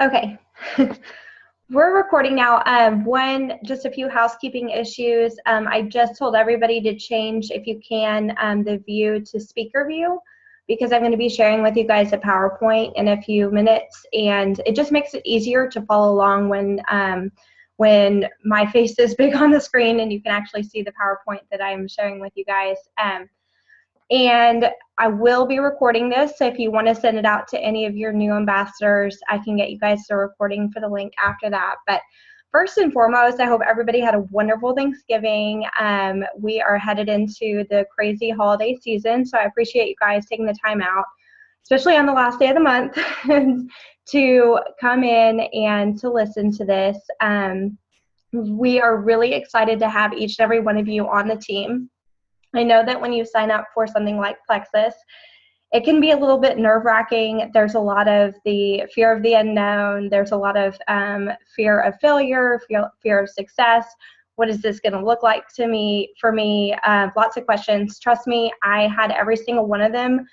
Okay. We're recording now. Just a few housekeeping issues. I just told everybody to change, if you can, the view to speaker view, because I'm going to be sharing with you guys a PowerPoint in a few minutes, and it just makes it easier to follow along when my face is big on the screen and you can actually see the PowerPoint that I'm sharing with you guys. And I will be recording this, so if you want to send it out to any of your new ambassadors, I can get you guys the recording for the link after that. But first and foremost, I hope everybody had a wonderful Thanksgiving. We are headed into the crazy holiday season, so I appreciate you guys taking the time out, especially on the last day of the month, to come in and to listen to this. We are really excited to have each and every one of you on the team. I know that when you sign up for something like Plexus, it can be a little bit nerve-wracking. There's a lot of the fear of the unknown. There's a lot of fear of failure, fear of success. What is this going to look like for me? Lots of questions. Trust me, I had every single one of them,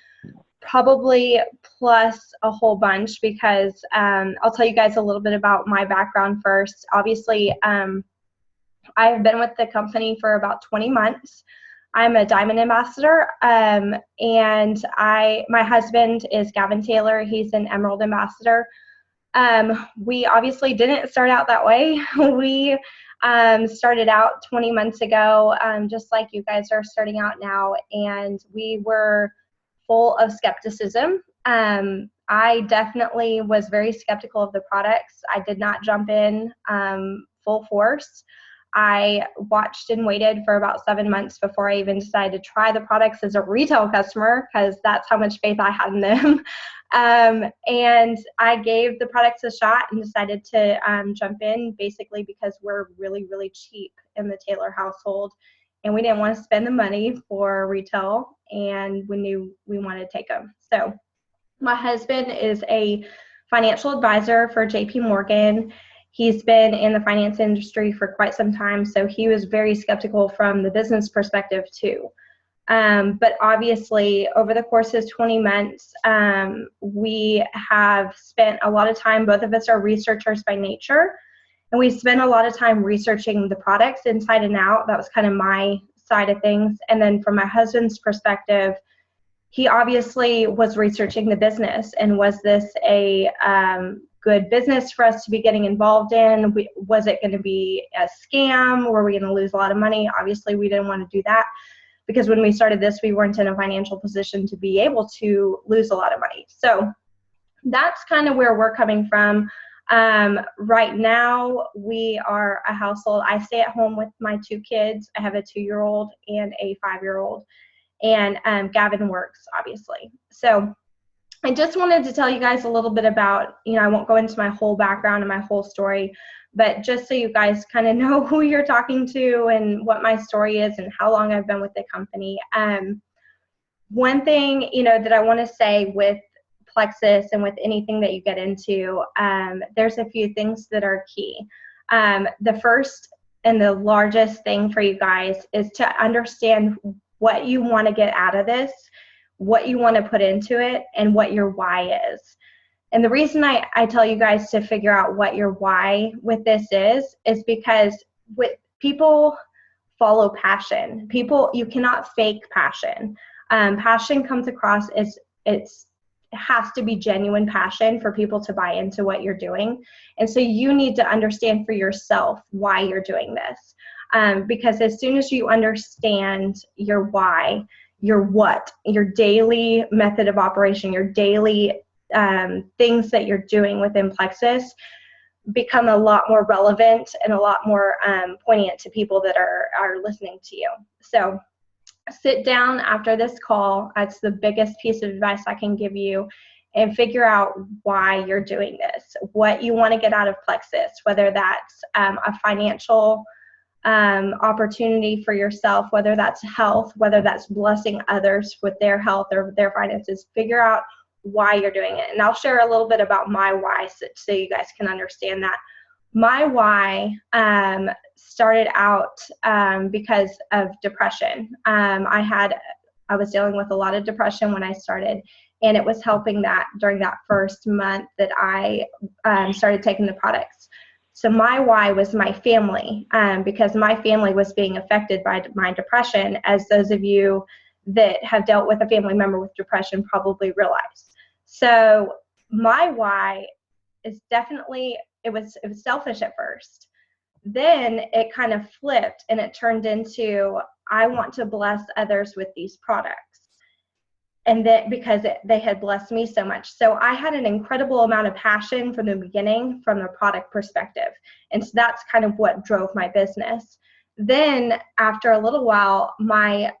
probably plus a whole bunch, because I'll tell you guys a little bit about my background first. Obviously, I've been with the company for about 20 months. I'm a Diamond Ambassador, and my husband is Gavin Taylor. He's an Emerald Ambassador. We obviously didn't start out that way. We started out 20 months ago, just like you guys are starting out now, and we were full of skepticism. I definitely was very skeptical of the products. I did not jump in full force. I watched and waited for about 7 months before I even decided to try the products as a retail customer, because that's how much faith I had in them. And I gave the products a shot and decided to jump in, basically because we're really, really cheap in the Taylor household, and we didn't want to spend the money for retail, and we knew we wanted to take them. So my husband is a financial advisor for JP Morgan. He's been in the finance industry for quite some time, so he was very skeptical from the business perspective too. But obviously, over the course of 20 months, we have spent a lot of time. Both of us are researchers by nature, and we spent a lot of time researching the products inside and out. That was kind of my side of things. And then from my husband's perspective, he obviously was researching the business, and was this a good business for us to be getting involved in? Was it going to be a scam? Were we going to lose a lot of money? Obviously, we didn't want to do that, because when we started this, we weren't in a financial position to be able to lose a lot of money. So that's kind of where we're coming from. Right now, we are a household. I stay at home with my 2 kids. I have a 2-year-old and a 5-year-old, and Gavin works, obviously. So I just wanted to tell you guys a little bit about, I won't go into my whole background and my whole story, but just so you guys kind of know who you're talking to and what my story is and how long I've been with the company. One thing, that I want to say with Plexus and with anything that you get into, there's a few things that are key. The first and the largest thing for you guys is to understand what you want to get out of this, what you want to put into it, and what your why is. And the reason I tell you guys to figure out what your why with this is because with people follow passion. You cannot fake passion. Passion comes across as it has to be genuine passion for people to buy into what you're doing. And so you need to understand for yourself why you're doing this. Because as soon as you understand your why, your what, your daily method of operation, your daily things that you're doing within Plexus become a lot more relevant and a lot more poignant to people that are listening to you. So sit down after this call. That's the biggest piece of advice I can give you, and figure out why you're doing this, what you want to get out of Plexus, whether that's a financial opportunity for yourself, whether that's health, whether that's blessing others with their health or their finances. Figure out why you're doing it. And I'll share a little bit about my why so you guys can understand that. My why started out because of depression. I was dealing with a lot of depression when I started, And it was helping that during that first month that I started taking the products. So my why was my family, because my family was being affected by my depression, as those of you that have dealt with a family member with depression probably realize. So my why is definitely, it was selfish at first. Then it kind of flipped and it turned into, I want to bless others with these products. And that because they had blessed me so much. So I had an incredible amount of passion from the beginning from the product perspective. And so that's kind of what drove my business. Then after a little while, my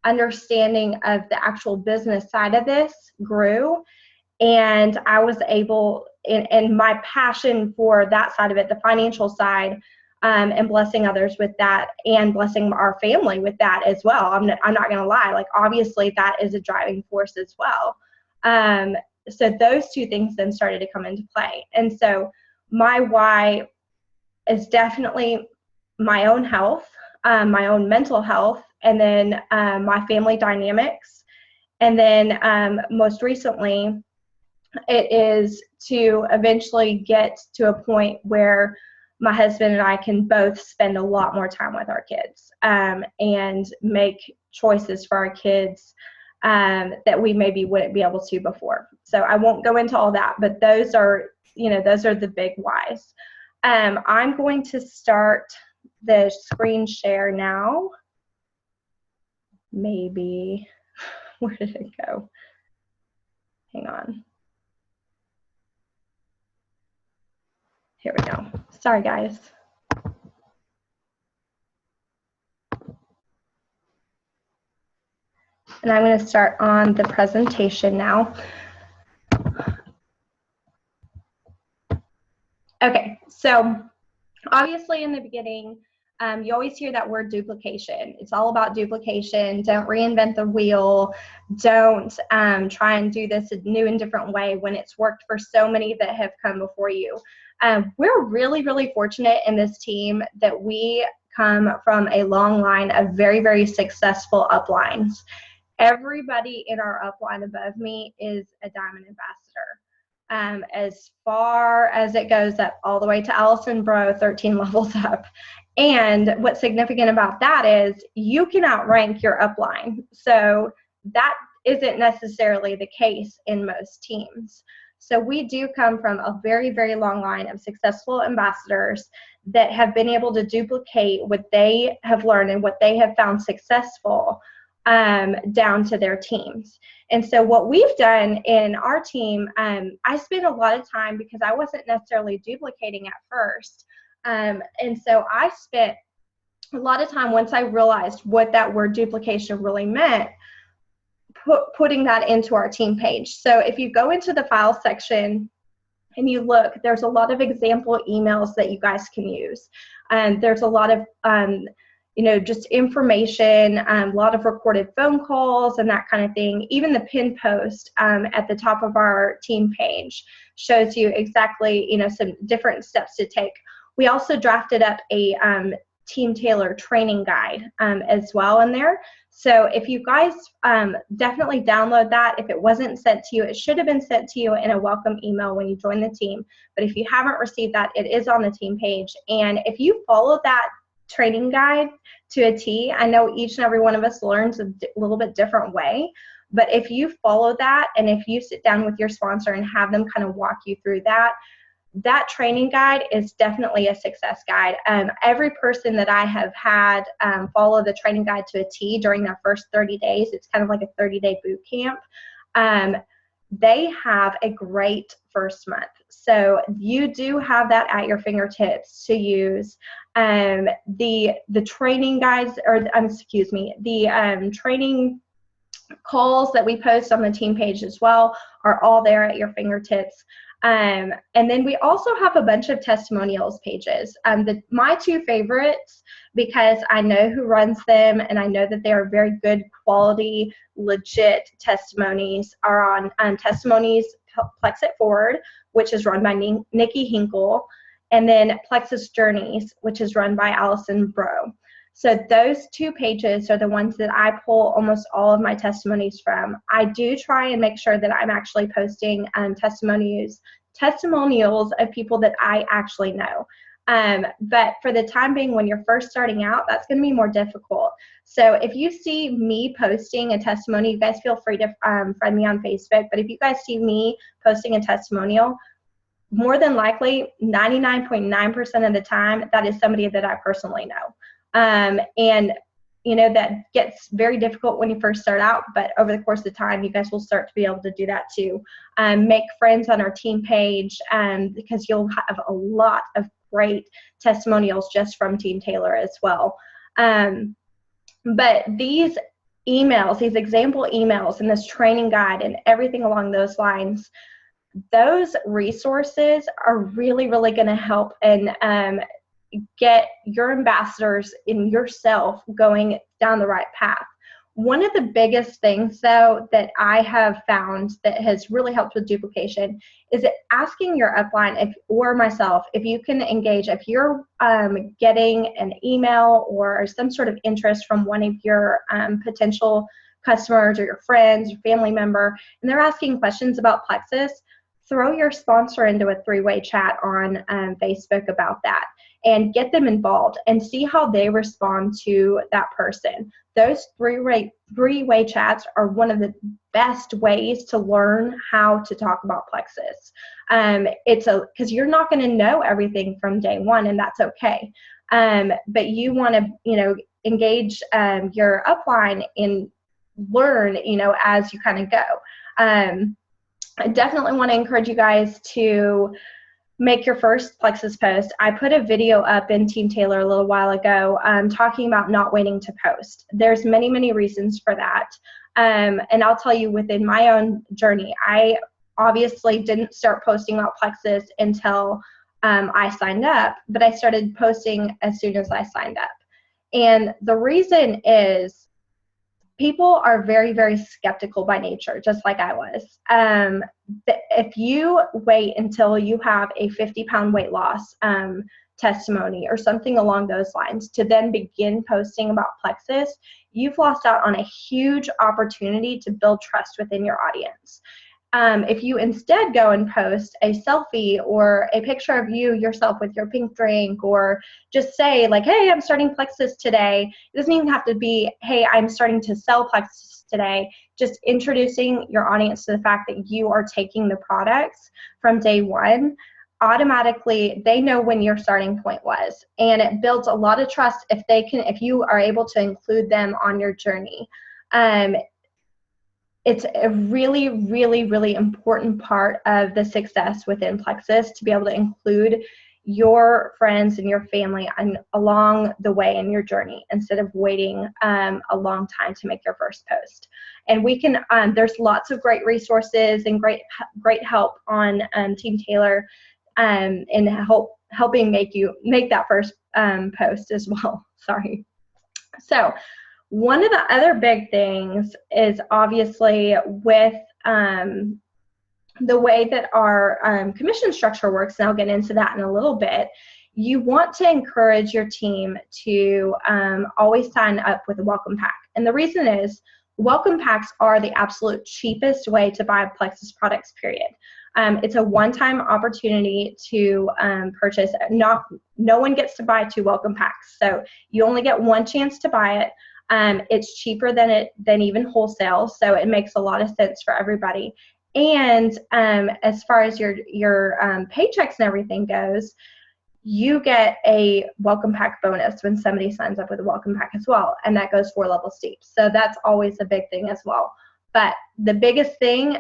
understanding of the actual business side of this grew. And I was able, and my passion for that side of it, the financial side, and blessing others with that, and blessing our family with that as well. I'm not going to lie. Like, obviously, that is a driving force as well. So those two things then started to come into play. And so my why is definitely my own health, my own mental health, and then my family dynamics. And then most recently, it is to eventually get to a point where my husband and I can both spend a lot more time with our kids, and make choices for our kids that we maybe wouldn't be able to before. So I won't go into all that, but those are the big whys. I'm going to start the screen share now. Maybe, where did it go? Hang on. Here we go. Sorry, guys. And I'm going to start on the presentation now. Okay, so obviously in the beginning, you always hear that word duplication. It's all about duplication. Don't reinvent the wheel. Don't try and do this a new and different way when it's worked for so many that have come before you. We're really, really fortunate in this team that we come from a long line of very, very successful uplines. Everybody in our upline above me is a Diamond Ambassador. As far as it goes up, all the way to Allison Bro, 13 levels up. And what's significant about that is you can outrank your upline. So that isn't necessarily the case in most teams. So we do come from a very, very long line of successful ambassadors that have been able to duplicate what they have learned and what they have found successful down to their teams. And so what we've done in our team, I spent a lot of time, because I wasn't necessarily duplicating at first. And so I spent a lot of time, once I realized what that word duplication really meant, putting that into our team page. So if you go into the file section and you look, there's a lot of example emails that you guys can use. There's a lot of just information, a lot of recorded phone calls and that kind of thing. Even the pin post at the top of our team page shows you exactly, some different steps to take. We also drafted up a team tailor training guide as well in there. So if you guys definitely download that. If it wasn't sent to you, it should have been sent to you in a welcome email when you join the team. But if you haven't received that, it is on the team page. And if you follow that training guide to a T, I know each and every one of us learns a little bit different way, but if you follow that and if you sit down with your sponsor and have them kind of walk you through that, that training guide is definitely a success guide. Every person that I have had follow the training guide to a T during their first 30 days, it's kind of like a 30-day boot camp, they have a great first month. So you do have that at your fingertips to use. The training guides, or the training calls that we post on the team page as well are all there at your fingertips. And then we also have a bunch of testimonials pages. My two favorites, because I know who runs them and I know that they are very good quality, legit testimonies, are on Testimonies Plexus Forward, which is run by Nikki Hinkle, and then Plexus Journeys, which is run by Allison Bro. So those 2 pages are the ones that I pull almost all of my testimonies from. I do try and make sure that I'm actually posting testimonials of people that I actually know. But for the time being, when you're first starting out, that's going to be more difficult. So if you see me posting a testimony, you guys feel free to friend me on Facebook. But if you guys see me posting a testimonial, more than likely, 99.9% of the time, that is somebody that I personally know. And you know, that gets very difficult when you first start out, but over the course of time, you guys will start to be able to do that too. Make friends on our team page, because you'll have a lot of great testimonials just from Team Taylor as well. But these emails, these example emails and this training guide and everything along those lines, those resources are really, really going to help and get your ambassadors and yourself going down the right path. One of the biggest things, though, that I have found that has really helped with duplication is asking your upline or myself if you can engage. If you're getting an email or some sort of interest from one of your potential customers or your friends or family member, and they're asking questions about Plexus, throw your sponsor into a 3-way chat on Facebook about that and get them involved and see how they respond to that person. Those three-way chats are one of the best ways to learn how to talk about Plexus. Because you're not going to know everything from day one, and that's okay. But you want to, engage your upline and learn, as you kind of go. I definitely want to encourage you guys to make your first Plexus post. I put a video up in Team Taylor a little while ago talking about not waiting to post. There's many, many reasons for that. And I'll tell you, within my own journey, I obviously didn't start posting about Plexus until I signed up, but I started posting as soon as I signed up. And the reason is people are very, very skeptical by nature, just like I was. If you wait until you have a 50-pound weight loss testimony or something along those lines to then begin posting about Plexus, you've lost out on a huge opportunity to build trust within your audience. If you instead go and post a selfie or a picture of yourself with your pink drink, or just say like, hey, I'm starting Plexus today. It doesn't even have to be, hey, I'm starting to sell Plexus today. Just introducing your audience to the fact that you are taking the products from day one. Automatically, they know when your starting point was, and it builds a lot of trust if you are able to include them on your journey. It's a really, really, really important part of the success within Plexus to be able to include your friends and your family along the way in your journey instead of waiting a long time to make your first post. And we can, there's lots of great resources and great help on Team Taylor in helping make that first post as well. Sorry. So one of the other big things is obviously with the way that our commission structure works, and I'll get into that in a little bit. You want to encourage your team to always sign up with a welcome pack. And the reason is welcome packs are the absolute cheapest way to buy Plexus products, period. It's a one-time opportunity to purchase. No one gets to buy 2 welcome packs, so you only get one chance to buy it. It's cheaper than even wholesale, so it makes a lot of sense for everybody. And as far as your paychecks and everything goes, you get a welcome pack bonus when somebody signs up with a welcome pack as well, and that goes 4 levels deep. So that's always a big thing as well. But the biggest thing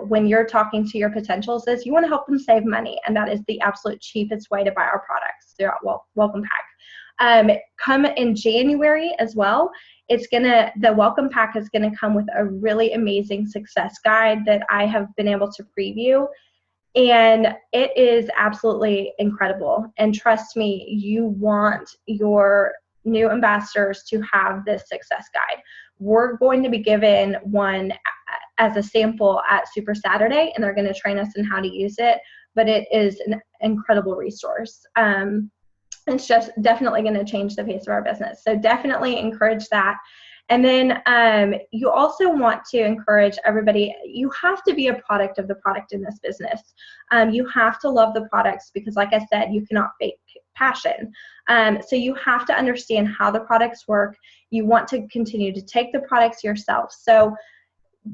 when you're talking to your potentials is you want to help them save money, and that is the absolute cheapest way to buy our products through our welcome pack. Come in January as well, the welcome pack is gonna come with a really amazing success guide that I have been able to preview, and it is absolutely incredible. And trust me, you want your new ambassadors to have this success guide. We're going to be given one as a sample at Super Saturday, and they're going to train us in how to use it, but it is an incredible resource. It's just definitely going to change the face of our business. So definitely encourage that. And then you also want to encourage everybody, you have to be a product of the product in this business. You have to love the products because, like I said, you cannot fake passion. So you have to understand how the products work. You want to continue to take the products yourself. So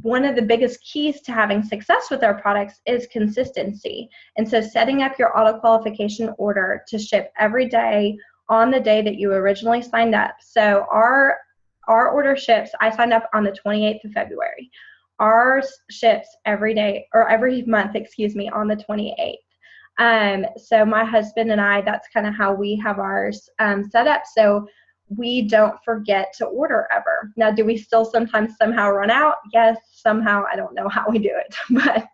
one of the biggest keys to having success with our products is consistency. And so setting up your auto qualification order to ship every day on the day that you originally signed up. So our order ships, I signed up on the 28th of February. Ours ships every day, or every month, excuse me, on the 28th. So my husband and I, that's kind of how we have ours set up. So we don't forget to order ever. Now, do we still sometimes somehow run out? Yes, somehow. I don't know how we do it, but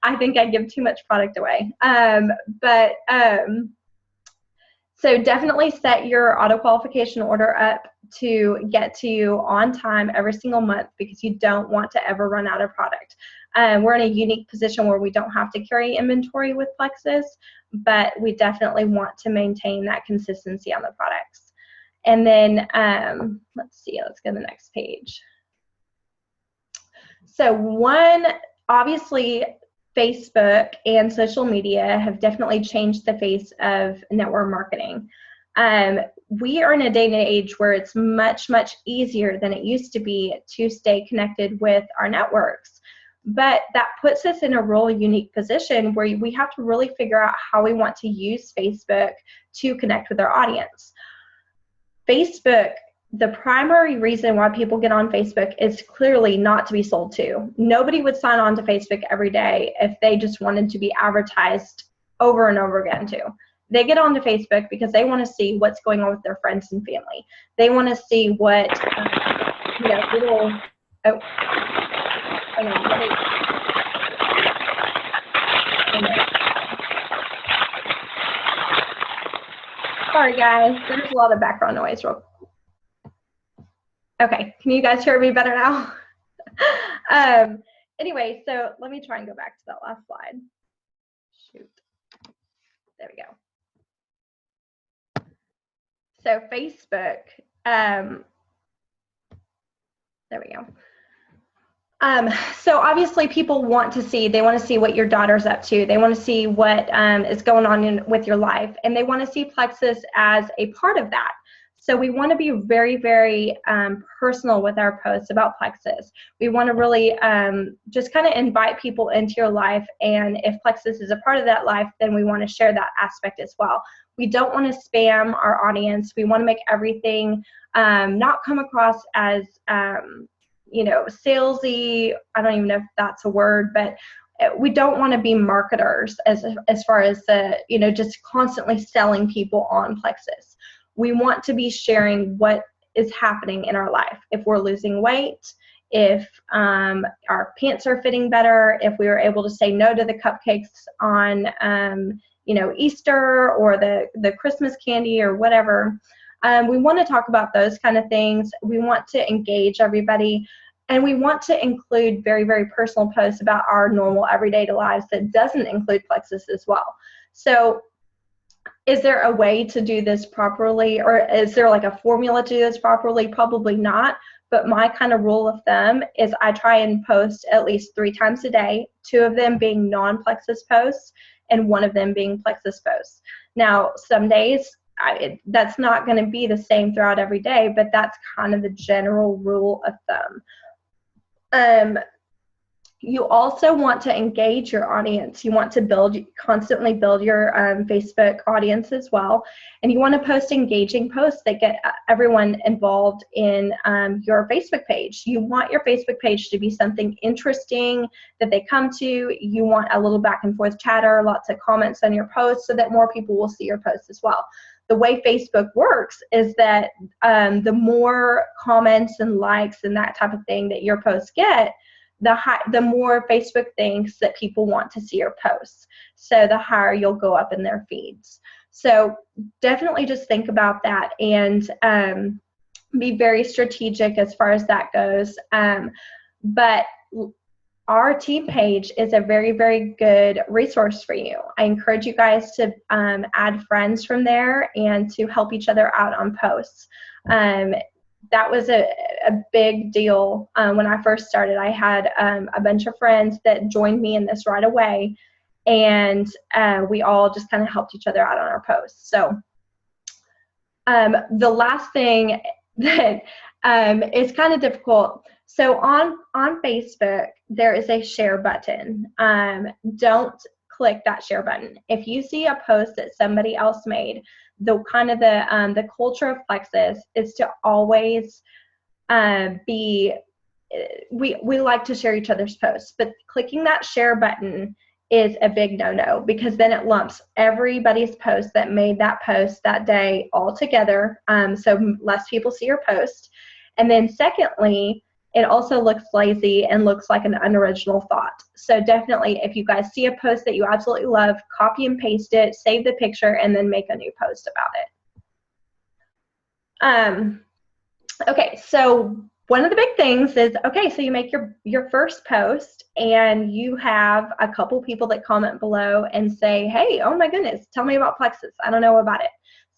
I think I give too much product away. So definitely set your auto qualification order up to get to you on time every single month because you don't want to ever run out of product. We're in a unique position where we don't have to carry inventory with Plexus, but we definitely want to maintain that consistency on the products. And then, let's go to the next page. So obviously, Facebook and social media have definitely changed the face of network marketing. We are in a day and age where it's much, much easier than it used to be to stay connected with our networks. But that puts us in a really unique position where we have to really figure out how we want to use Facebook to connect with our audience. Facebook, the primary reason why people get on Facebook is clearly not to be sold to. Nobody would sign on to Facebook every day if they just wanted to be advertised over and over again to. They get onto Facebook because they want to see what's going on with their friends and family. They want to see what, Sorry guys, there's a lot of background noise. Okay, can you guys hear me better now? Anyway, so let me try and go back to that last slide. Shoot. There we go. So Facebook, there we go. So obviously people want to see what your daughter's up to. They want to see what is going on with your life, and they want to see Plexus as a part of that. So we want to be very, very personal with our posts about Plexus. We want to really just kind of invite people into your life, and if Plexus is a part of that life, then we want to share that aspect as well. We don't want to spam our audience. We want to make everything not come across as salesy. I don't even know if that's a word, but we don't want to be marketers as far as just constantly selling people on Plexus. We want to be sharing what is happening in our life. If we're losing weight, if our pants are fitting better, if we were able to say no to the cupcakes on Easter or the Christmas candy or whatever. We want to talk about those kind of things. We want to engage everybody, and we want to include very, very personal posts about our normal everyday lives that doesn't include Plexus as well. So is there a way to do this properly, or is there like a formula to do this properly? Probably not, but my kind of rule of thumb is I try and post at least 3 times a day, 2 of them being non-Plexus posts and 1 of them being Plexus posts. Now, some days that's not going to be the same throughout every day, but that's kind of the general rule of thumb. You also want to engage your audience. You want to constantly build your Facebook audience as well. And you want to post engaging posts that get everyone involved in your Facebook page. You want your Facebook page to be something interesting that they come to. You want a little back and forth chatter, lots of comments on your posts so that more people will see your posts as well. The way Facebook works is that the more comments and likes and that type of thing that your posts get, the more Facebook thinks that people want to see your posts. So the higher you'll go up in their feeds. So definitely just think about that and be very strategic as far as that goes. But our team page is a very, very good resource for you. I encourage you guys to add friends from there and to help each other out on posts. That was a big deal when I first started. I had a bunch of friends that joined me in this right away, and we all just kind of helped each other out on our posts. So the last thing that is kind of difficult. So on Facebook, there is a share button. Don't click that share button. If you see a post that somebody else made, the culture of Plexus is to always we like to share each other's posts, but clicking that share button is a big no-no, because then it lumps everybody's post that made that post that day all together, so less people see your post. And then secondly, it also looks lazy and looks like an unoriginal thought. So definitely, if you guys see a post that you absolutely love, copy and paste it, save the picture, and then make a new post about it. Okay, so one of the big things is, okay, so you make your first post and you have a couple people that comment below and say, hey, oh my goodness, tell me about Plexus. I don't know about it.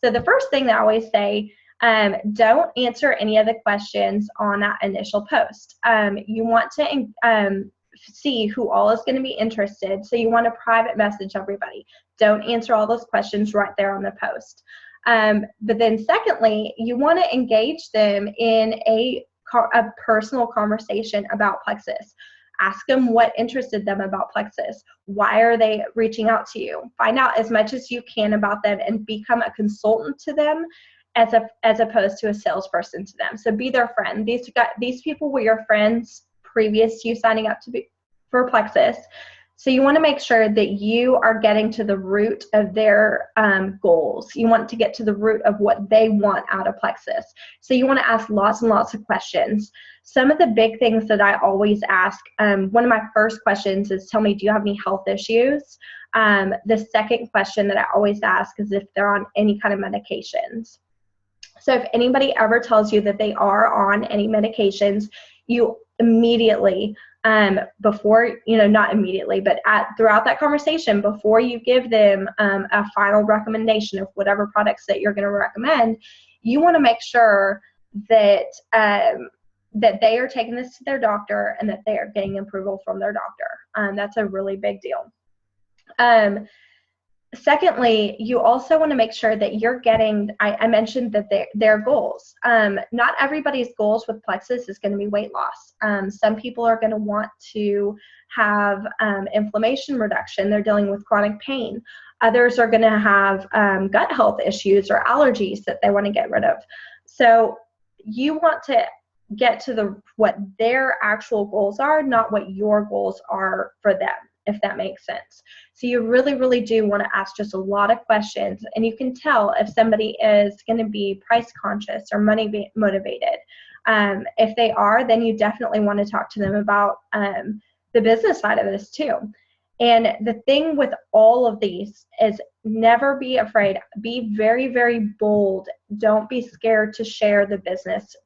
So the first thing that I always say, don't answer any of the questions on that initial post. You want to see who all is going to be interested. So you want to private message everybody. Don't answer all those questions right there on the post. But then secondly, you want to engage them in a personal conversation about Plexus. Ask them what interested them about Plexus. Why are they reaching out to you? Find out as much as you can about them and become a consultant to them as opposed to a salesperson to them. So be their friend. These people were your friends previous to you signing up for Plexus. So you want to make sure that you are getting to the root of their goals. You want to get to the root of what they want out of Plexus. So you want to ask lots and lots of questions. Some of the big things that I always ask, one of my first questions is, tell me, do you have any health issues? The second question that I always ask is if they're on any kind of medications. So if anybody ever tells you that they are on any medications, you immediately, before, not immediately, but throughout that conversation, before you give them a final recommendation of whatever products that you're going to recommend, you want to make sure that that they are taking this to their doctor and that they are getting approval from their doctor. That's a really big deal. Secondly, you also want to make sure that you're getting, I mentioned that their goals. Not everybody's goals with Plexus is going to be weight loss. Some people are going to want to have inflammation reduction. They're dealing with chronic pain. Others are going to have gut health issues or allergies that they want to get rid of. So you want to get to what their actual goals are, not what your goals are for them, if that makes sense. So you really, really do want to ask just a lot of questions, and you can tell if somebody is going to be price conscious or money motivated. If they are, then you definitely want to talk to them about the business side of this too. And the thing with all of these is never be afraid. Be very, very bold. Don't be scared to share the business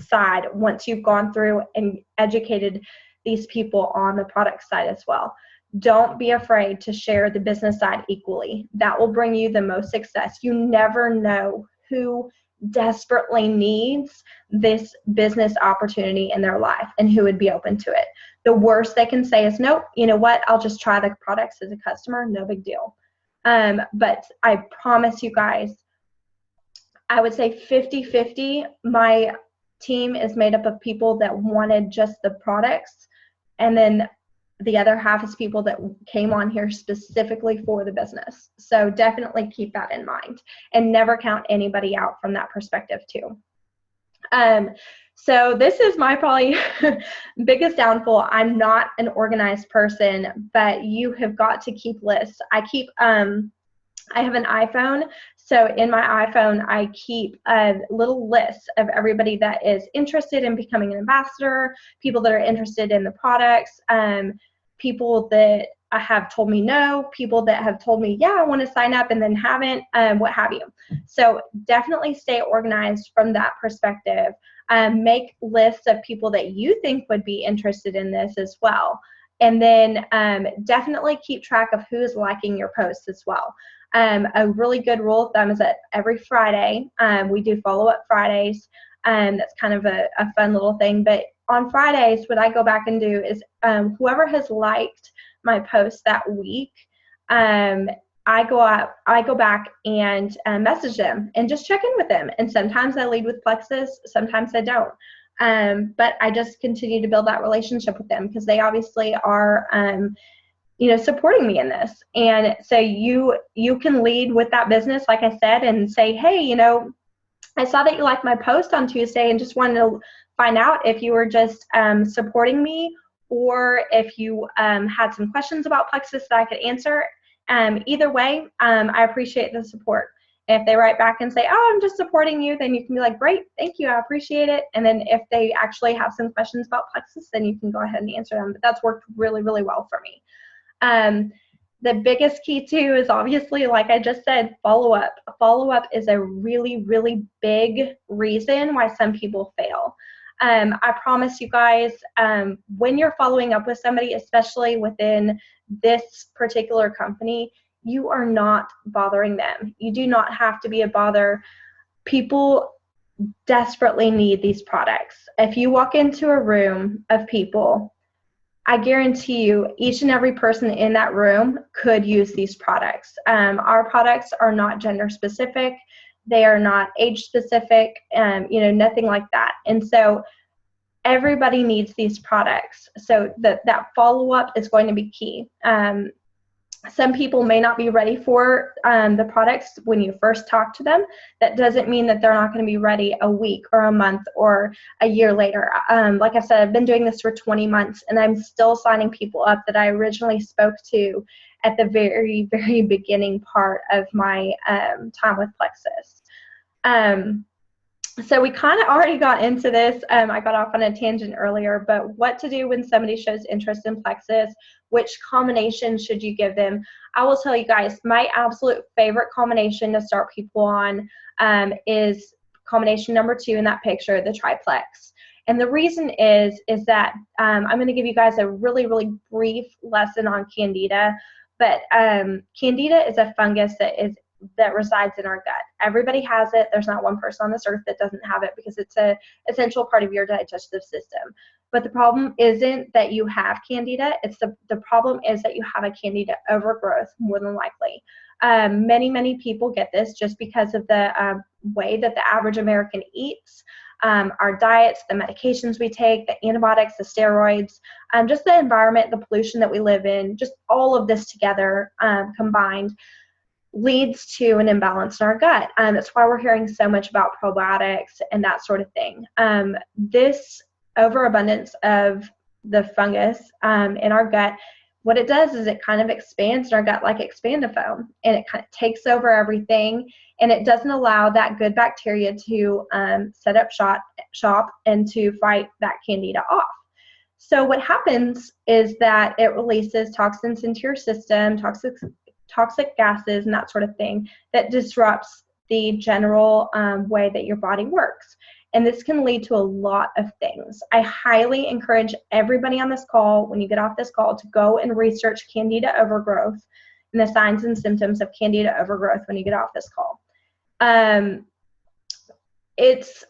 side once you've gone through and educated these people on the product side as well. Don't be afraid to share the business side equally. That will bring you the most success. You never know who desperately needs this business opportunity in their life and who would be open to it. The worst they can say is, nope, you know what, I'll just try the products as a customer, no big deal. But I promise you guys, I would say 50-50. My team is made up of people that wanted just the products, and then the other half is people that came on here specifically for the business. So definitely keep that in mind and never count anybody out from that perspective too. So this is my probably biggest downfall. I'm not an organized person, but you have got to keep lists. I have an iPhone. So in my iPhone, I keep a little list of everybody that is interested in becoming an ambassador, people that are interested in the products, people that have told me no, people that have told me, yeah, I want to sign up and then haven't, what have you. So definitely stay organized from that perspective. Make lists of people that you think would be interested in this as well. And then definitely keep track of who's liking your posts as well. A really good rule of thumb is that every Friday, we do follow-up Fridays. That's kind of a fun little thing. But on Fridays, what I go back and do is whoever has liked my post that week, I go back and message them and just check in with them. And sometimes I lead with Plexus, sometimes I don't. But I just continue to build that relationship with them because they obviously are, supporting me in this. And so you can lead with that business, like I said, and say, hey, I saw that you liked my post on Tuesday and just wanted to find out if you were just supporting me or if you had some questions about Plexus that I could answer. Either way, I appreciate the support. If they write back and say, oh, I'm just supporting you, then you can be like, great, thank you, I appreciate it. And then if they actually have some questions about Plexus, then you can go ahead and answer them. But that's worked really, really well for me. The biggest key too is obviously, like I just said, follow-up. Follow-up is a really, really big reason why some people fail. I promise you guys, when you're following up with somebody, especially within this particular company, you are not bothering them. You do not have to be a bother. People desperately need these products. If you walk into a room of people, I guarantee you each and every person in that room could use these products. Our products are not gender specific. They are not age specific, nothing like that. And so everybody needs these products. So that follow-up is going to be key. Some people may not be ready for the products when you first talk to them. That doesn't mean that they're not going to be ready a week or a month or a year later. Like I said, I've been doing this for 20 months, and I'm still signing people up that I originally spoke to at the very, very beginning part of my time with Plexus. So we kind of already got into this. I got off on a tangent earlier, but what to do when somebody shows interest in Plexus, which combination should you give them? I will tell you guys, my absolute favorite combination to start people on is combination number 2 in that picture, the triplex. And the reason is that I'm going to give you guys a really, really brief lesson on Candida, but Candida is a fungus that resides in our gut. Everybody has it. There's not one person on this earth that doesn't have it because it's an essential part of your digestive system. But the problem isn't that you have Candida. It's the problem is that you have a Candida overgrowth, more than likely. Many, many people get this just because of the way that the average American eats, our diets, the medications we take, the antibiotics, the steroids, just the environment, the pollution that we live in, just all of this together combined leads to an imbalance in our gut. That's why we're hearing so much about probiotics and that sort of thing. This overabundance of the fungus in our gut, what it does is it kind of expands in our gut like expandofoam, and it kind of takes over everything, and it doesn't allow that good bacteria to set up shop and to fight that Candida off. So what happens is that it releases toxins into your system, toxic gases and that sort of thing that disrupts the general way that your body works. And this can lead to a lot of things. I highly encourage everybody on this call, when you get off this call, to go and research Candida overgrowth and the signs and symptoms of Candida overgrowth when you get off this call. It's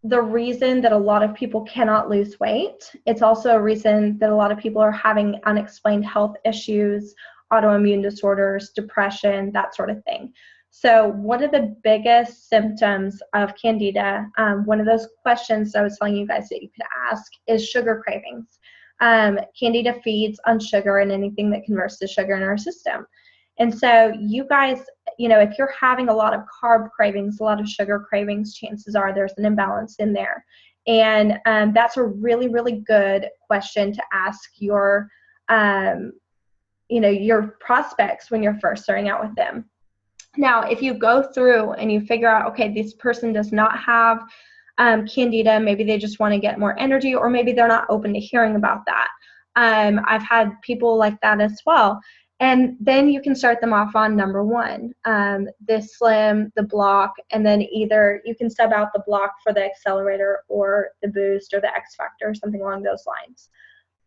the reason that a lot of people cannot lose weight. It's also a reason that a lot of people are having unexplained health issues, autoimmune disorders, depression, that sort of thing. So one of the biggest symptoms of Candida, one of those questions I was telling you guys that you could ask is sugar cravings. Candida feeds on sugar and anything that converts to sugar in our system. And so you guys, if you're having a lot of carb cravings, a lot of sugar cravings, chances are there's an imbalance in there. And that's a really, really good question to ask your prospects when you're first starting out with them. Now, if you go through and you figure out, okay, this person does not have Candida, maybe they just want to get more energy, or maybe they're not open to hearing about that. I've had people like that as well. And then you can start them off on number 1, the slim, the block, and then either you can sub out the block for the accelerator or the boost or the X factor, something along those lines.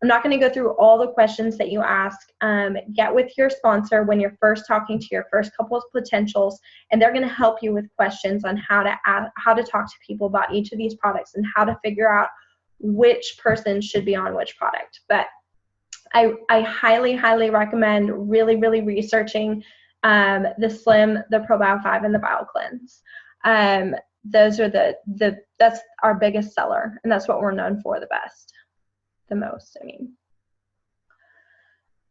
I'm not going to go through all the questions that you ask. Get with your sponsor when you're first talking to your first couple of potentials, and they're going to help you with questions on how to talk to people about each of these products and how to figure out which person should be on which product. But I highly, highly recommend really, really researching the Slim, the ProBio 5, and the BioCleanse. Those are that's our biggest seller, and that's what we're known for the most, I mean.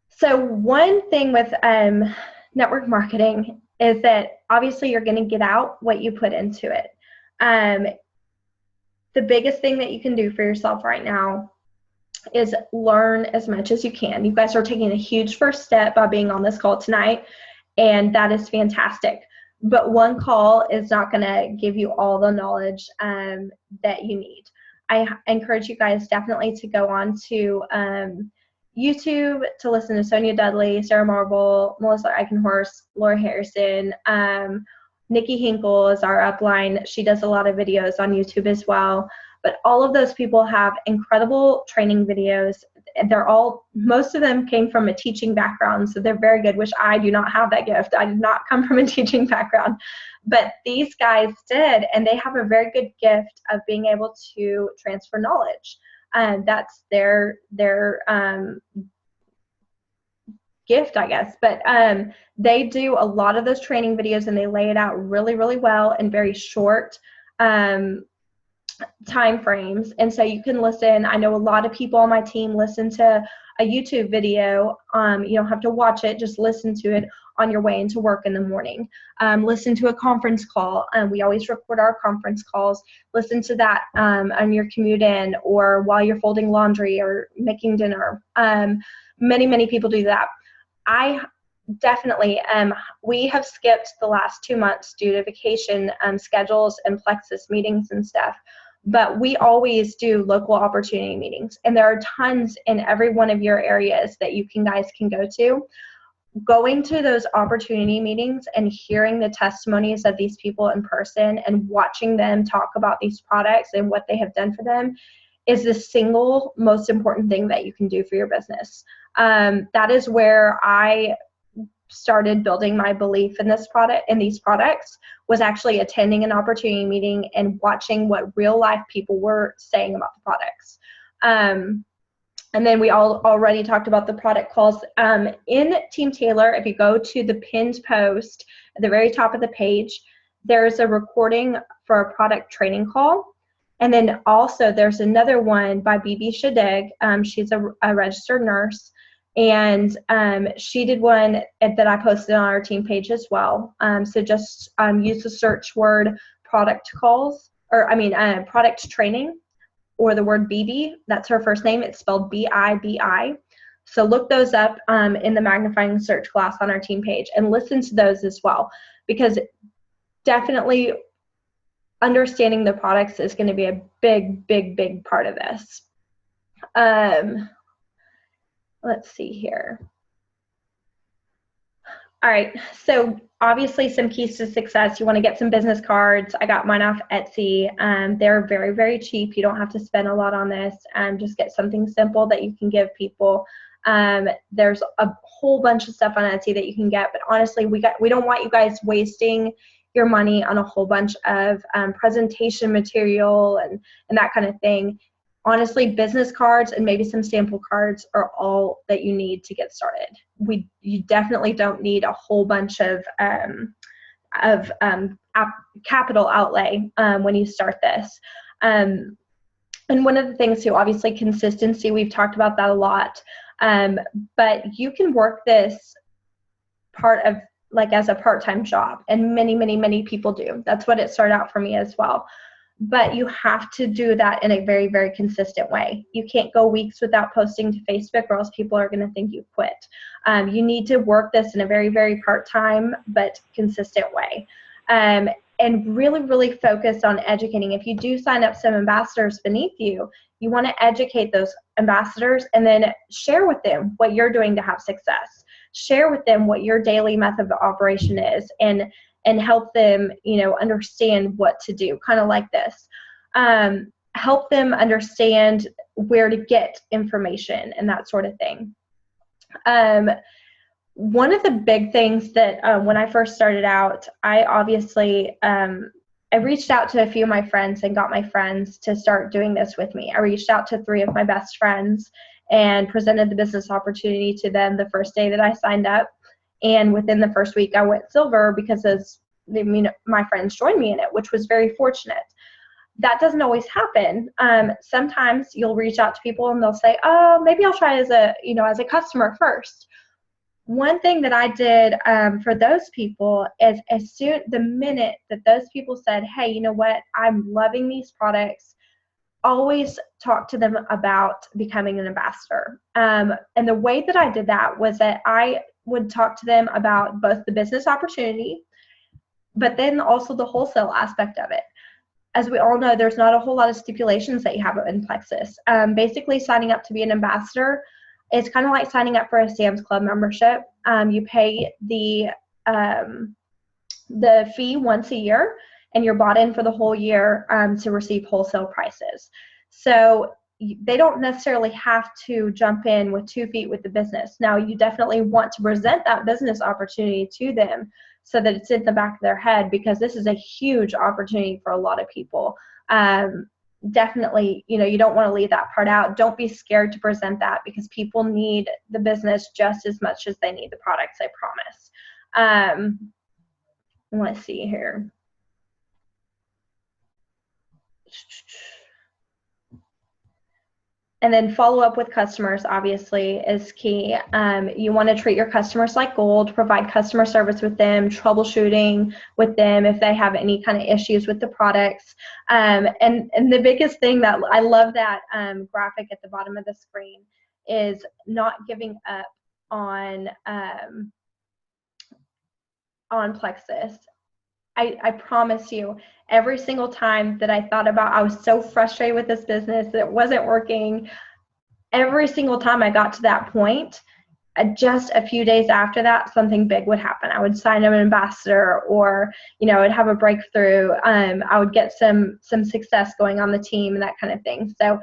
So one thing with network marketing is that obviously you're going to get out what you put into it. The biggest thing that you can do for yourself right now is learn as much as you can. You guys are taking a huge first step by being on this call tonight, and that is fantastic. But one call is not going to give you all the knowledge that you need. I encourage you guys definitely to go on to YouTube to listen to Sonia Dudley, Sarah Marble, Melissa Eichenhorst, Laura Harrison. Nikki Hinkle is our upline. She does a lot of videos on YouTube as well. But all of those people have incredible training videos. Most of them came from a teaching background, so they're very good, which I do not have that gift. I did not come from a teaching background. But these guys did, and they have a very good gift of being able to transfer knowledge. That's their gift, I guess. But they do a lot of those training videos, and they lay it out really, really well in very short time frames. And so you can listen. I know a lot of people on my team listen to a YouTube video. You don't have to watch it, just listen to it on your way into work in the morning. Listen to a conference call. We always record our conference calls. Listen to that on your commute in, or while you're folding laundry or making dinner. Many, many people do that. I definitely, we have skipped the last 2 months due to vacation schedules and Plexus meetings and stuff. But we always do local opportunity meetings, and there are tons in every one of your areas that you guys can go to. Going to those opportunity meetings and hearing the testimonies of these people in person and watching them talk about these products and what they have done for them is the single most important thing that you can do for your business. That is where I started building my belief in these products, was actually attending an opportunity meeting and watching what real life people were saying about the products. And then we already talked about the product calls. In Team Taylor, if you go to the pinned post at the very top of the page, there's a recording for a product training call. And then also there's another one by Bibi Shadig. She's a registered nurse. And she did one that I posted on our team page as well. So just use the search word product calls, product training, or the word Bibi. That's her first name. It's spelled B-I-B-I. So look those up in the magnifying search class on our team page and listen to those as well, because definitely understanding the products is going to be a big, big, big part of this. Let's see here. All right, so obviously some keys to success. You want to get some business cards. I got mine off Etsy. They're very, very cheap. You don't have to spend a lot on this. Just get something simple that you can give people. There's a whole bunch of stuff on Etsy that you can get, but honestly, we don't want you guys wasting your money on a whole bunch of presentation material and that kind of thing. Honestly, business cards and maybe some sample cards are all that you need to get started. You definitely don't need a whole bunch of capital outlay when you start this. And one of the things too, obviously consistency, we've talked about that a lot. But you can work this part of as a part-time job, and many, many, many people do. That's what it started out for me as well. But you have to do that in a very, very consistent way. You can't go weeks without posting to Facebook, or else people are going to think you quit. You need to work this in a very, very part-time but consistent way. And really, really focus on educating. If you do sign up some ambassadors beneath you, you want to educate those ambassadors and then share with them what you're doing to have success. Share with them what your daily method of operation is, and help them, understand what to do, kind of like this. help them understand where to get information and that sort of thing. One of the big things that when I first started out, I obviously I reached out to a few of my friends and got my friends to start doing this with me. I reached out to 3 of my best friends and presented the business opportunity to them the first day that I signed up. And within the first week, I went silver because my friends joined me in it, which was very fortunate. That doesn't always happen. Sometimes you'll reach out to people and they'll say, oh, maybe I'll try as a customer first. One thing that I did for those people is the minute that those people said, hey, you know what, I'm loving these products, always talk to them about becoming an ambassador. And the way that I did that was that I would talk to them about both the business opportunity, but then also the wholesale aspect of it. As we all know, there's not a whole lot of stipulations that you have in Plexus. Basically, signing up to be an ambassador, it's kind of like signing up for a Sam's Club membership. You pay the fee once a year, and you're bought in for the whole year to receive wholesale prices. So they don't necessarily have to jump in with 2 feet with the business. Now, you definitely want to present that business opportunity to them so that it's in the back of their head, because this is a huge opportunity for a lot of people. Definitely, you don't want to leave that part out. Don't be scared to present that, because people need the business just as much as they need the products, I promise. Let's see here. And then follow up with customers, obviously, is key. You want to treat your customers like gold, provide customer service with them, troubleshooting with them if they have any kind of issues with the products. And the biggest thing that I love, that graphic at the bottom of the screen, is not giving up on Plexus. I promise you, every single time that I thought about, I was so frustrated with this business that it wasn't working. Every single time I got to that point, just a few days after that, something big would happen. I would sign an ambassador, or I'd have a breakthrough. I would get some success going on the team and that kind of thing. So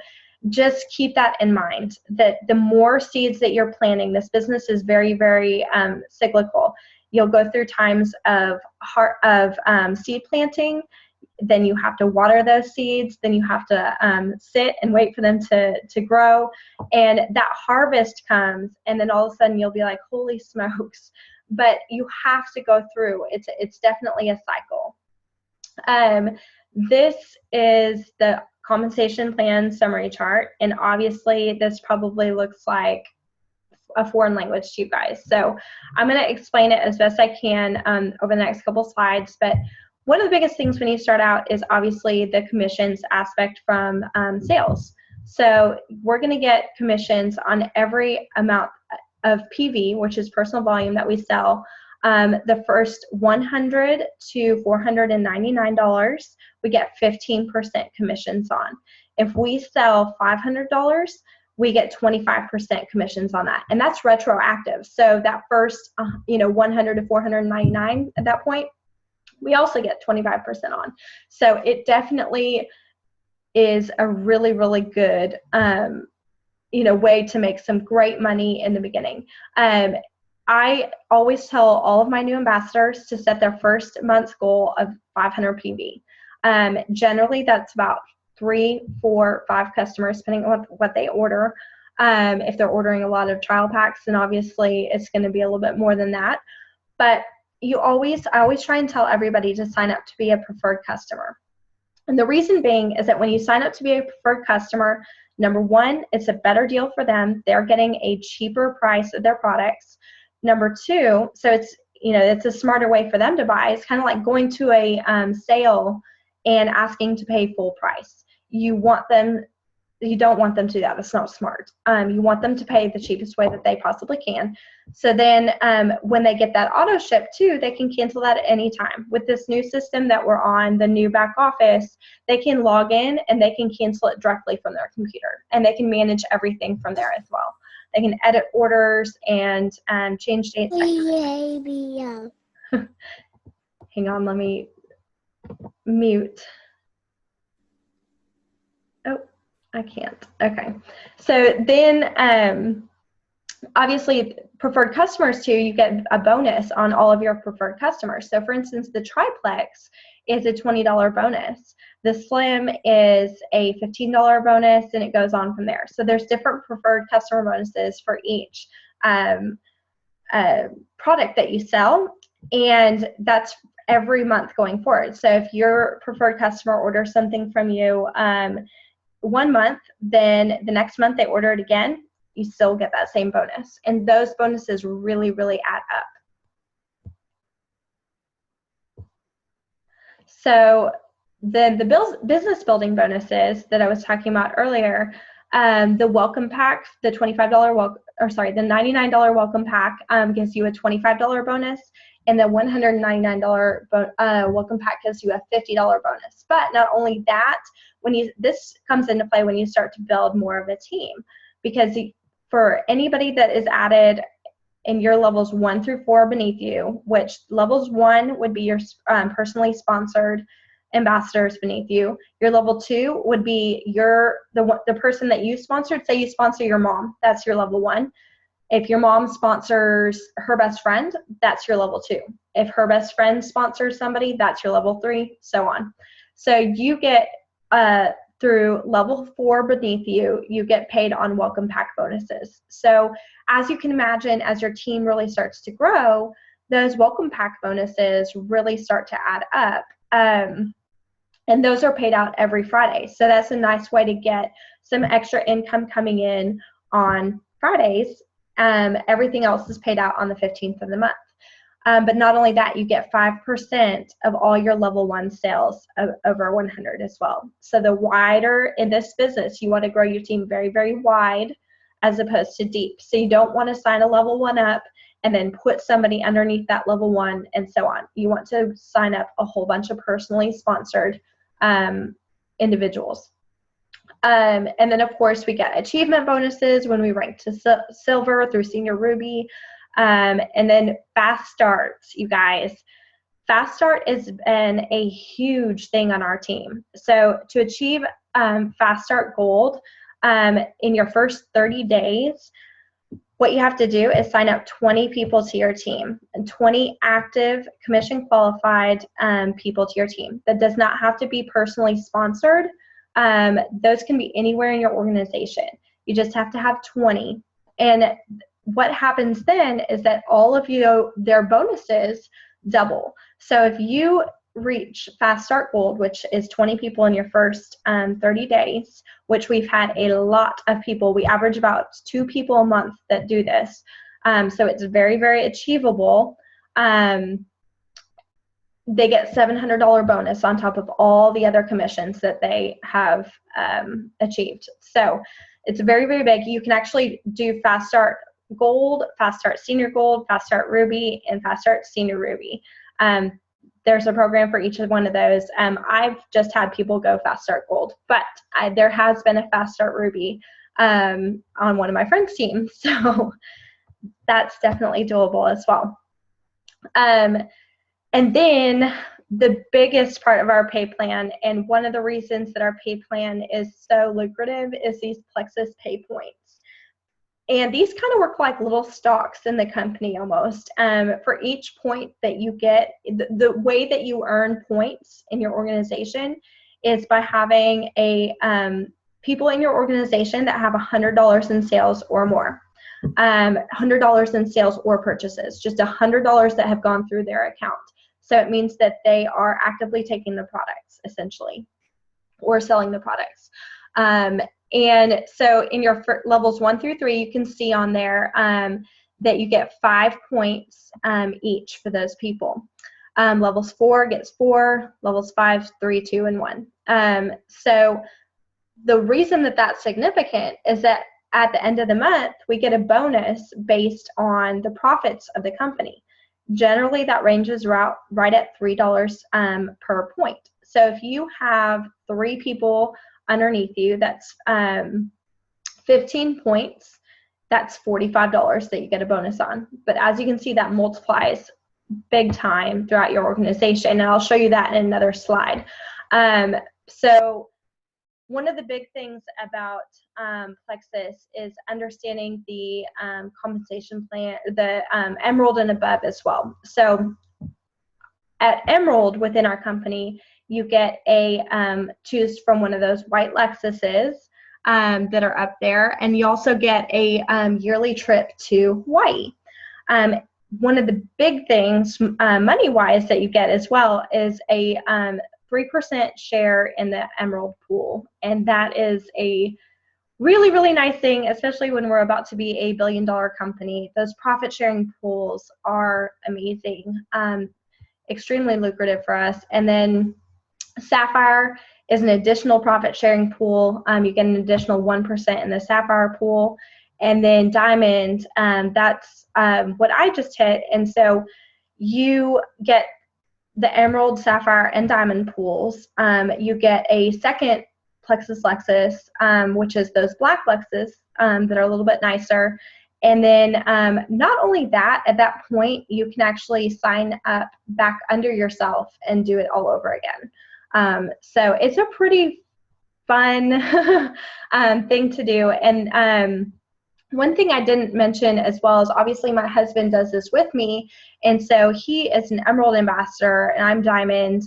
just keep that in mind, that the more seeds that you're planting, this business is very, very cyclical. You'll go through times of seed planting, then you have to water those seeds, then you have to sit and wait for them to grow, and that harvest comes, and then all of a sudden you'll be like, holy smokes. But you have to go through. It's definitely a cycle. This is the compensation plan summary chart, and obviously this probably looks like a foreign language to you guys. So I'm going to explain it as best I can over the next couple slides. But one of the biggest things when you start out is obviously the commissions aspect from sales. So we're going to get commissions on every amount of PV, which is personal volume, that we sell. The first $100 to $499, we get 15% commissions on. If we sell $500, we get 25% commissions on that, and that's retroactive. So that first, 100 to 499 at that point, we also get 25% on. So it definitely is a really, really good, way to make some great money in the beginning. I always tell all of my new ambassadors to set their first month's goal of 500 PV. Generally, that's about 3, 4, 5 customers, depending on what they order. If they're ordering a lot of trial packs, then obviously it's going to be a little bit more than that. But I always try and tell everybody to sign up to be a preferred customer. And the reason being is that when you sign up to be a preferred customer, number one, it's a better deal for them. They're getting a cheaper price of their products. Number two, so it's a smarter way for them to buy. It's kind of like going to a sale and asking to pay full price. You don't want them to do that. That's not smart. You want them to pay the cheapest way that they possibly can. So then when they get that auto ship too, they can cancel that at any time. With this new system that we're on, the new back office, they can log in and they can cancel it directly from their computer, and they can manage everything from there as well. They can edit orders and change dates. Hang on, let me mute. Oh, I can't. Okay. So then, obviously, preferred customers too, you get a bonus on all of your preferred customers. So for instance, the triplex is a $20 bonus. The slim is a $15 bonus, and it goes on from there. So there's different preferred customer bonuses for each product that you sell, and that's every month going forward. So if your preferred customer orders something from you 1 month, then the next month they order it again, you still get that same bonus. And those bonuses really, really add up. So then the business building bonuses that I was talking about earlier, the welcome pack, the $25 the $99 welcome pack gives you a $25 bonus, and the $199 welcome pack gives you a $50 bonus. But not only that, this comes into play when you start to build more of a team, because for anybody that is added in your levels 1 through 4 beneath you, which levels 1 would be your personally sponsored ambassadors beneath you. Your level 2 would be the person that you sponsored. Say you sponsor your mom, that's your level 1. If your mom sponsors her best friend, that's your level 2. If her best friend sponsors somebody, that's your level 3, so on. So you get through level 4 beneath you, you get paid on welcome pack bonuses. So as you can imagine, as your team really starts to grow, those welcome pack bonuses really start to add up. And those are paid out every Friday. So that's a nice way to get some extra income coming in on Fridays. Everything else is paid out on the 15th of the month. But not only that, you get 5% of all your level 1 sales over 100 as well. So the wider in this business, you want to grow your team very, very wide as opposed to deep. So you don't want to sign a level 1 up and then put somebody underneath that level 1 and so on. You want to sign up a whole bunch of personally sponsored individuals. And then of course we get achievement bonuses when we rank to silver through senior ruby. And then fast starts, you guys. Fast start has been a huge thing on our team. So to achieve fast start gold in your first 30 days, what you have to do is sign up 20 people to your team, and 20 active commission qualified people to your team. That does not have to be personally sponsored. Those can be anywhere in your organization. You just have to have 20. And what happens then is that all of their bonuses double. So if you reach Fast Start Gold, which is 20 people in your first 30 days, which we've had a lot of people. We average about 2 people a month that do this. So it's very, very achievable. They get $700 bonus on top of all the other commissions that they have achieved. So it's very, very big. You can actually do Fast Start Gold, Fast Start Senior Gold, Fast Start Ruby, and Fast Start Senior Ruby. There's a program for each of one of those. I've just had people go Fast Start Gold, but there has been a Fast Start Ruby on one of my friends' teams, so that's definitely doable as well. And then the biggest part of our pay plan, and one of the reasons that our pay plan is so lucrative, is these Plexus pay points. And these kind of work like little stocks in the company almost. For each point that you get, the way that you earn points in your organization is by having people in your organization that have $100 in sales or more. $100 in sales or purchases, just $100 that have gone through their account. So it means that they are actively taking the products, essentially, or selling the products. And so in your levels 1 through 3, you can see on there that you get 5 points each for those people. Levels 4 gets 4, levels 5, 3, 2, and 1. So the reason that that's significant is that at the end of the month, we get a bonus based on the profits of the company. Generally, that ranges right at $3 per point. So if you have 3 people underneath you, that's 15 points, that's $45 that you get a bonus on. But as you can see, that multiplies big time throughout your organization, and I'll show you that in another slide. So one of the big things about Plexus is understanding the compensation plan, the Emerald and above as well. So at Emerald within our company, you get a choose from one of those white Lexuses that are up there, and you also get a yearly trip to Hawaii. One of the big things money-wise that you get as well is a 3% share in the Emerald pool, and that is a really, really nice thing, especially when we're about to be a billion-dollar company. Those profit-sharing pools are amazing, extremely lucrative for us. And then Sapphire is an additional profit-sharing pool. You get an additional 1% in the Sapphire pool. And then Diamond, that's what I just hit. And so you get the Emerald, Sapphire, and Diamond pools. You get a second Plexus Lexus, which is those black Lexus that are a little bit nicer. And then not only that, at that point, you can actually sign up back under yourself and do it all over again. So it's a pretty fun thing to do. And one thing I didn't mention as well is obviously my husband does this with me. And so he is an Emerald ambassador and I'm Diamond.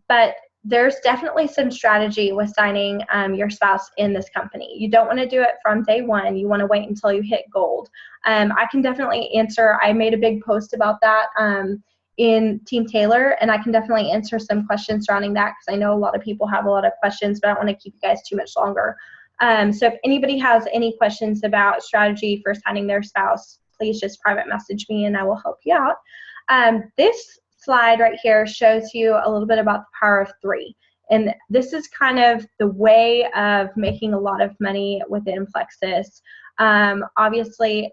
But there's definitely some strategy with signing your spouse in this company. You don't want to do it from day one. You want to wait until you hit gold. I can definitely answer. I made a big post about that in Team Taylor, and I can definitely answer some questions surrounding that because I know a lot of people have a lot of questions, but I don't want to keep you guys too much longer. So if anybody has any questions about strategy for signing their spouse, please just private message me and I will help you out. This slide right here shows you a little bit about the power of three. And this is kind of the way of making a lot of money within Plexus. Obviously,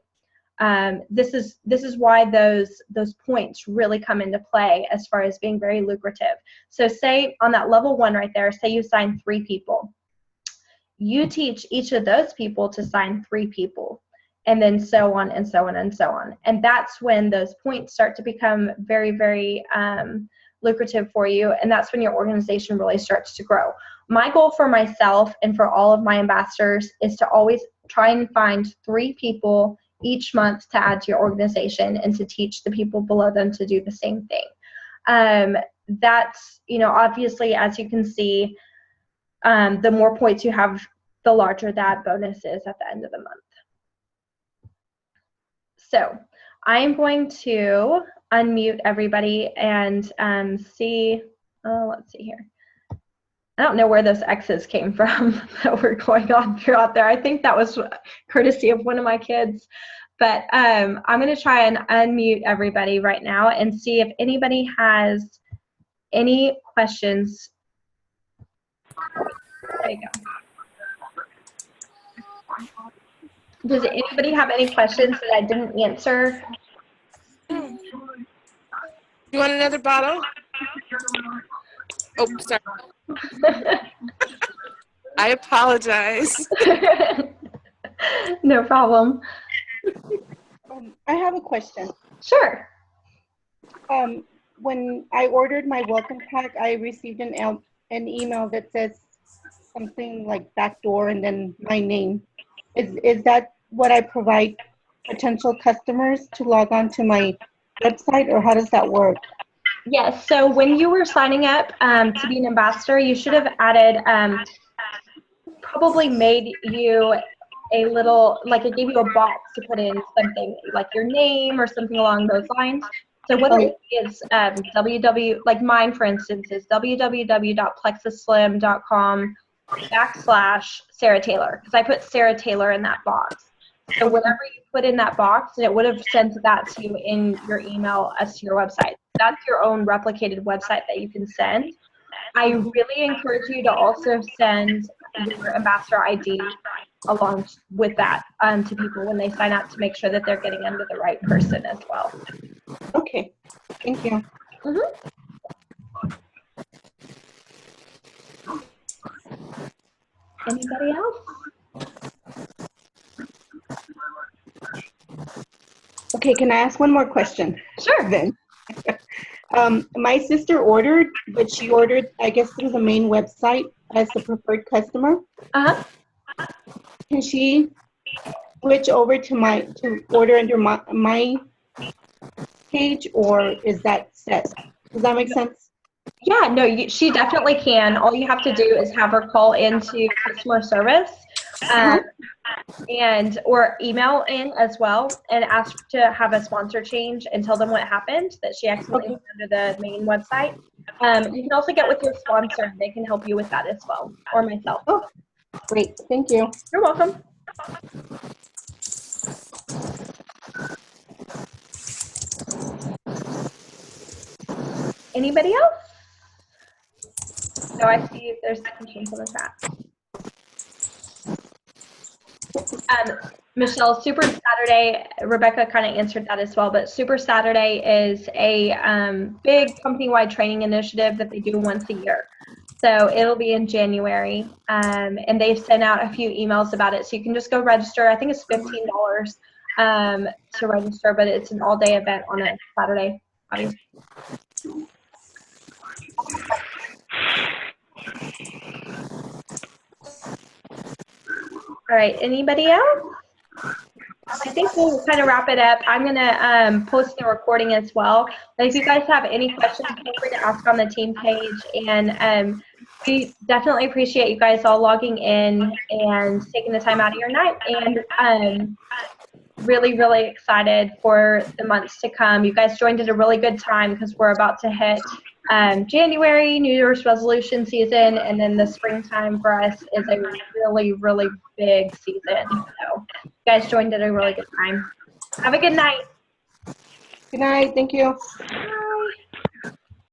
this is why those points really come into play as far as being very lucrative. So say on that level 1 right there, say you sign 3 people. You teach each of those people to sign 3 people, and then so on and so on and so on. And that's when those points start to become very, very lucrative for you, and that's when your organization really starts to grow. My goal for myself and for all of my ambassadors is to always try and find 3 people each month to add to your organization and to teach the people below them to do the same thing. That's, obviously, as you can see, the more points you have, the larger that bonus is at the end of the month. So I am going to unmute everybody and see, let's see here. I don't know where those X's came from that were going on throughout there. I think that was courtesy of one of my kids. But I'm going to try and unmute everybody right now and see if anybody has any questions. There you go. Does anybody have any questions that I didn't answer? You want another bottle? Oh, sorry. I apologize. No problem. I have a question. Sure. When I ordered my welcome pack, I received an email that says something like backdoor and then my name. Is that what I provide potential customers to log on to my website, or how does that work? Yes, so when you were signing up to be an ambassador, you should have added, probably made you a little, like it gave you a box to put in something like your name or something along those lines. So what it is, like mine, for instance, is www.plexusslim.com/Sarah Taylor, because I put Sarah Taylor in that box. So whatever you put in that box, and it would have sent that to you in your email as to your website. That's your own replicated website that you can send. I really encourage you to also send your ambassador ID along with that to people when they sign up to make sure that they're getting under the right person as well. Okay, thank you. Mm-hmm. Anybody else? Okay, can I ask one more question? Sure. Then. My sister ordered, but she ordered, I guess, through the main website, as the preferred customer, Uh-huh. can she switch over to order under my page, or is that set? Does that make sense? Yeah, no, she definitely can. All you have to do is have her call into customer service or email in as well and ask to have a sponsor change and tell them what happened, that she accidentally Okay. went under the main website. You can also get with your sponsor. They can help you with that as well, or myself. Oh, great. Thank you. You're welcome. Anybody else? So I see there's questions in the chat. Michelle, Super Saturday, Rebecca kind of answered that as well, but Super Saturday is a big company-wide training initiative that they do once a year. So it'll be in January, and they've sent out a few emails about it. So you can just go register. I think it's $15 to register, but it's an all-day event on a Saturday, obviously. All right, anybody else? I think we'll kind of wrap it up. I'm going to post the recording as well. But if you guys have any questions, feel free to ask on the team page. And we definitely appreciate you guys all logging in and taking the time out of your night. And really, really excited for the months to come. You guys joined at a really good time because we're about to hit January, New Year's resolution season, and then the springtime for us is a really, really big season. So you guys joined at a really good time. Have a good night. Good night. Thank you. Bye.